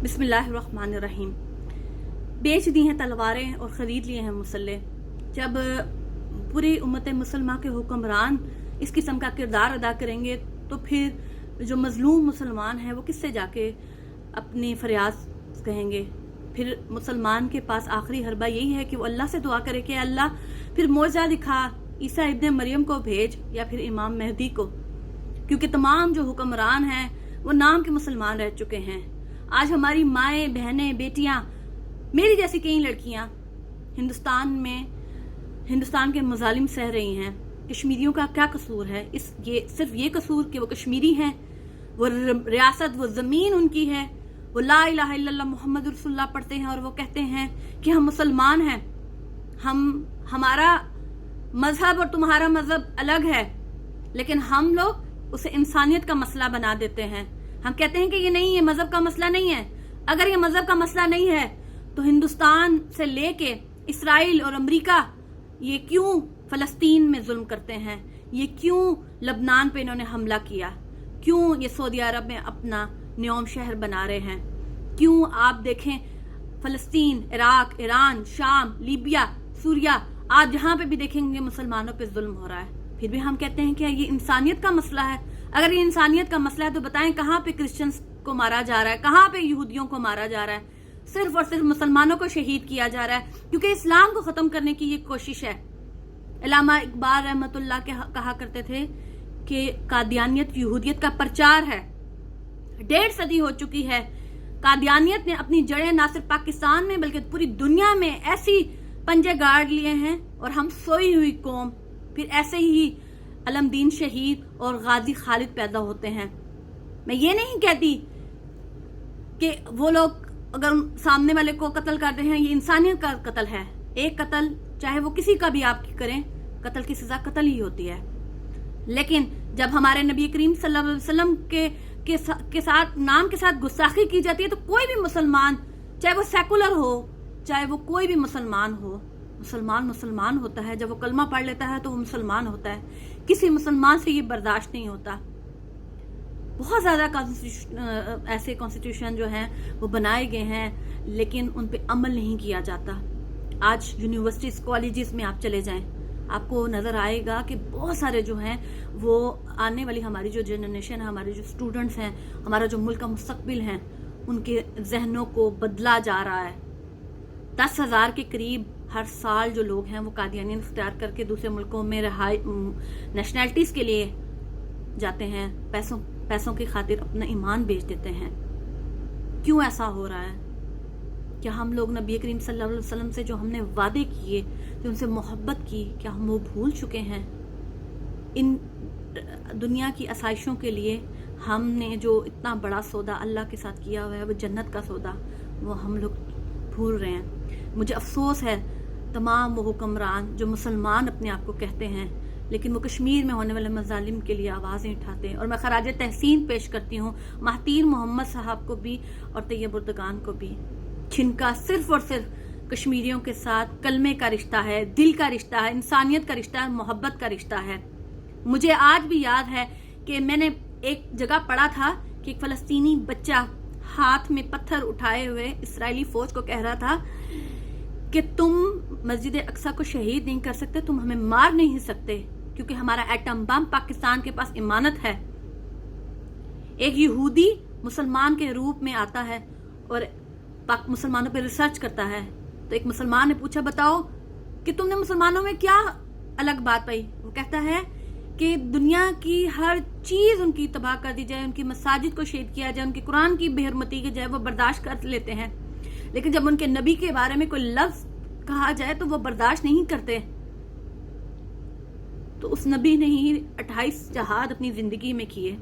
बिस्मिल्लाहिर्रहमानिर्रहीम। बेच दी हैं तलवारें और ख़रीद लिए हैं मुसल्ले। जब पूरी उम्मत मुसलमान के हुक्मरान इस किस्म का किरदार अदा करेंगे तो फिर जो मजलूम मुसलमान हैं वो किससे जाके अपनी फरियाद कहेंगे। फिर मुसलमान के पास आखिरी हरबा यही है कि वो अल्लाह से दुआ करे कि अल्लाह फिर मौजज़ा दिखा, ईसा इब्ने मरियम को भेज या फिर इमाम मेहदी को, क्योंकि तमाम जो हुक्मरान हैं वो नाम के मुसलमान रह चुके हैं। आज हमारी माएँ, बहनें, बेटियां, मेरी जैसी कई लड़कियां हिंदुस्तान के मजालिम सह रही हैं। कश्मीरियों का क्या कसूर है? सिर्फ ये कसूर कि वो कश्मीरी हैं, वो रियासत, वो ज़मीन उनकी है, वो ला इलाहा इल्लल्लाह मुहम्मद रसूलुल्लाह पढ़ते हैं और वो कहते हैं कि हम मुसलमान हैं, हमारा मजहब और तुम्हारा मजहब अलग है, लेकिन हम लोग उसे इंसानियत का मसला बना देते हैं। हम कहते हैं कि ये नहीं, ये मजहब का मसला नहीं है। अगर ये मजहब का मसला नहीं है तो हिंदुस्तान से लेके इसराइल और अमेरिका ये क्यों फलस्तीन में जुल्म करते हैं? ये क्यों लबनान पे इन्होंने हमला किया? क्यों ये सऊदी अरब में अपना न्योम शहर बना रहे हैं? क्यों आप देखें फलस्तीन, इराक, ईरान, शाम, लीबिया, सूरिया, आज जहां पे भी देखेंगे मुसलमानों पे जुल्म हो रहा है। फिर भी हम कहते हैं कि ये इंसानियत का मसला है। अगर ये इंसानियत का मसला है तो बताएं कहाँ पे क्रिश्चियंस को मारा जा रहा है, कहाँ पे यहूदियों को मारा जा रहा है? सिर्फ और सिर्फ मुसलमानों को शहीद किया जा रहा है क्योंकि इस्लाम को खत्म करने की ये कोशिश है। अल्लामा इकबाल रहमतुल्लाह के कहा करते थे कि कादियानियत यहूदियत का प्रचार है। 1.5 सदी हो चुकी है। कादियानियत ने अपनी जड़ें ना सिर्फ पाकिस्तान में बल्कि पूरी दुनिया में ऐसी पंजे गाड़ लिए हैं और हम सोई हुई कौम फिर ऐसे ही अलमदीन शहीद और गाजी खालिद पैदा होते हैं। मैं ये नहीं कहती कि वो लोग अगर सामने वाले को कत्ल करते हैं ये इंसानियत का कत्ल है। एक कत्ल चाहे वो किसी का भी आप करें, कत्ल की सजा कत्ल ही होती है। लेकिन जब हमारे नबी करीम सल्लल्लाहु अलैहि वसल्लम के साथ नाम के साथ गुस्ताखी की जाती है तो कोई भी मुसलमान, चाहे वो सेकुलर हो, चाहे वो कोई भी मुसलमान हो, मुसलमान होता है। जब वो कलमा पढ़ लेता है तो वो मुसलमान होता है। किसी मुसलमान से ये बर्दाश्त नहीं होता। बहुत ज़्यादा ऐसे कॉन्स्टिट्यूशन जो हैं वो बनाए गए हैं लेकिन उन पे अमल नहीं किया जाता। आज यूनिवर्सिटीज़, कॉलेजेस में आप चले जाएं, आपको नज़र आएगा कि बहुत सारे जो हैं वो आने वाली हमारी जो जनरेशन है, हमारे जो स्टूडेंट्स हैं, हमारा जो मुल्क का मुस्तकबिल है, उनके जहनों को बदला जा रहा है। 10,000 के करीब हर साल जो लोग हैं वो कादियानियत इख्तियार करके दूसरे मुल्कों में नेशनैलिटीज़ के लिए जाते हैं, पैसों की खातिर अपना ईमान बेच देते हैं। क्यों ऐसा हो रहा है? क्या हम लोग नबी करीम सल्लल्लाहु अलैहि वसल्लम से जो हमने वादे किए, जो उनसे मोहब्बत की, क्या हम वो भूल चुके हैं? इन दुनिया की आसाइशों के लिए हमने जो इतना बड़ा सौदा अल्लाह के साथ किया हुआ है, वो जन्नत का सौदा, वो हम लोग भूल रहे हैं। मुझे अफसोस है तमाम वो हुक्मरान जो मुसलमान अपने आप को कहते हैं लेकिन वो कश्मीर में होने वाले मजालिम के लिए आवाज़ें उठाते हैं। और मैं खराज तहसीन पेश करती हूँ महातीर मोहम्मद साहब को भी और तैयब उर्दगान को भी, जिनका सिर्फ और सिर्फ कश्मीरियों के साथ कलमे का रिश्ता है, दिल का रिश्ता है, इंसानियत का रिश्ता है, मोहब्बत का रिश्ता है। मुझे आज भी याद है कि मैंने एक जगह पढ़ा था कि एक फ़लस्तीनी बच्चा हाथ में पत्थर उठाए हुए इसराइली फौज को कह रहा था कि तुम मस्जिद अक्सा को शहीद नहीं कर सकते, तुम हमें मार नहीं सकते, क्योंकि हमारा एटम बम पाकिस्तान के पास इमानत है। एक यहूदी मुसलमान के रूप में आता है और मुसलमानों पर रिसर्च करता है। तो एक मुसलमान ने पूछा, बताओ कि तुमने मुसलमानों में क्या अलग बात पाई? वो कहता है कि दुनिया की हर चीज उनकी तबाह कर दी जाए, उनकी मसाजिद को शहीद किया जाए, उनके कुरान की बेहरमती की जाए, वो बर्दाश्त कर लेते हैं, लेकिन जब उनके नबी के बारे में कोई लफ्ज कहा जाए तो वो बर्दाश्त नहीं करते। तो उस नबी ने ही 28 जहाद अपनी जिंदगी में किए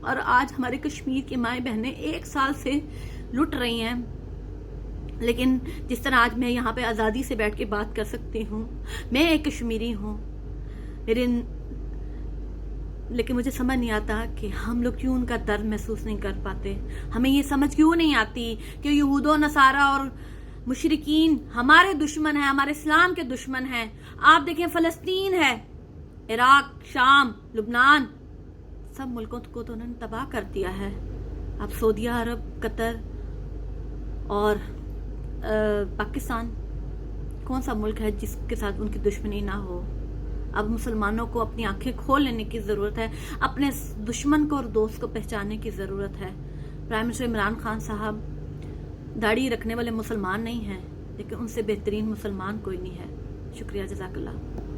और आज हमारे कश्मीर की माएँ बहनें 1 साल से लुट रही हैं। लेकिन जिस तरह आज मैं यहाँ पे आज़ादी से बैठ के बात कर सकती हूँ, मैं एक कश्मीरी हूँ, लेकिन मुझे समझ नहीं आता कि हम लोग क्यों उनका दर्द महसूस नहीं कर पाते। हमें ये समझ क्यों नहीं आती कि यहूदो नसारा और मुशरिकीन हमारे दुश्मन हैं, हमारे इस्लाम के दुश्मन हैं। आप देखें फ़लस्तीन है, इराक, शाम, लुबनान, सब मुल्कों को तो उन्होंने तबाह कर दिया है। अब सऊदी अरब, कतर اور پاکستان کون سا ملک ہے جس کے ساتھ ان کی دشمنی نہ ہو؟ اب مسلمانوں کو اپنی آنکھیں کھول لینے کی ضرورت ہے، اپنے دشمن کو اور دوست کو پہچاننے کی ضرورت ہے۔ پرائم منسٹر عمران خان صاحب داڑھی رکھنے والے مسلمان نہیں ہیں، لیکن ان سے بہترین مسلمان کوئی نہیں ہے۔ شکریہ، جزاک اللہ۔